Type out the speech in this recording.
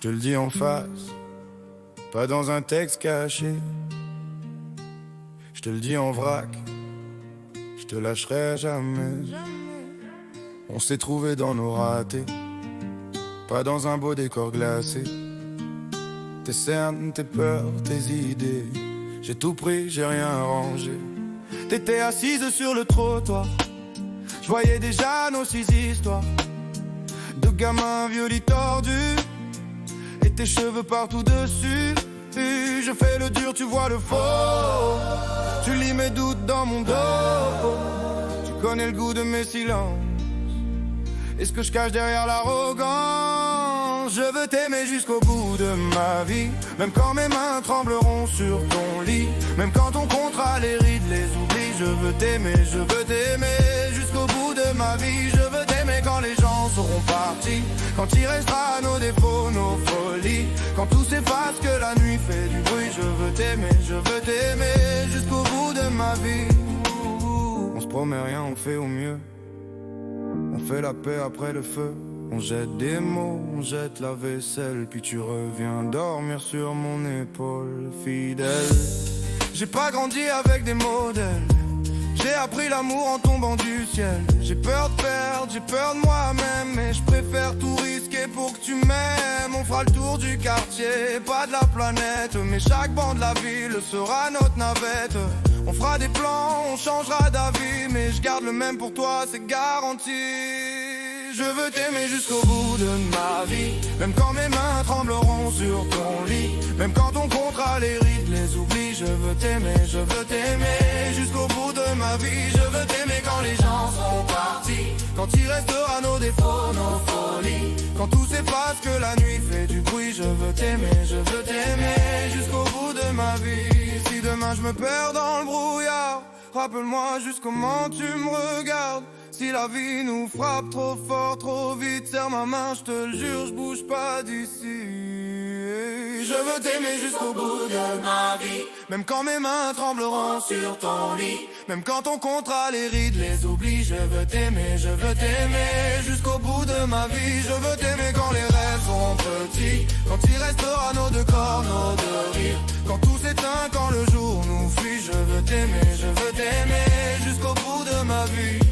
te le dis en face, pas dans un texte caché. Je te le dis en vrac, je te lâcherai jamais. On s'est trouvé dans nos ratés, pas dans un beau décor glacé. Tes cernes, tes peurs, tes idées, j'ai tout pris, j'ai rien arrangé. T'étais assise sur le trottoir, je voyais déjà nos 6 histoires de gamins violis tordus et tes cheveux partout dessus. Je fais le dur, tu vois le faux. Tu lis mes doutes dans mon dos. Tu connais le goût de mes silences et ce que je cache derrière l'arrogance. Je veux t'aimer jusqu'au bout de ma vie, même quand mes mains trembleront sur ton lit, même quand on comptera les rides, les oublis. Je veux t'aimer jusqu'au bout de ma vie. Je veux t'aimer quand les gens seront partis, quand il restera nos défauts, nos folies, quand tout s'efface, que la nuit fait du bruit. Je veux t'aimer jusqu'au bout de ma vie. On se promet rien, on fait au mieux. On fait la paix après le feu. On jette des mots, on jette la vaisselle, puis tu reviens dormir sur mon épaule fidèle. J'ai pas grandi avec des modèles, j'ai appris l'amour en tombant du ciel. J'ai peur de perdre, j'ai peur de moi-même, mais je préfère tout risquer pour que tu m'aimes. On fera le tour du quartier, pas de la planète, mais chaque banc de la ville sera notre navette. On fera des plans, on changera d'avis, mais je garde le même pour toi, c'est garanti. Je veux t'aimer jusqu'au bout de ma vie, même quand mes mains trembleront sur ton lit, même quand on comptera les rides, les oublis. Je veux t'aimer jusqu'au bout de ma vie. Je veux t'aimer quand les gens seront partis, quand il restera nos défauts, nos folies, quand tout s'efface, que la nuit fait du bruit. Je veux t'aimer jusqu'au bout de ma vie. Si demain je me perds dans le brouillard, rappelle-moi juste comment tu me regardes. Si la vie nous frappe trop fort, trop vite, serre ma main, je te le jure, je bouge pas d'ici. Je veux t'aimer jusqu'au bout de ma vie, même quand mes mains trembleront sur ton lit, même quand on comptera les rides, les oublis. Je veux t'aimer jusqu'au bout de ma vie. Je veux t'aimer quand les rêves seront petits, quand il restera nos deux corps, nos deux rires, quand tout s'éteint, quand le jour nous fuit. Je veux t'aimer jusqu'au bout de ma vie.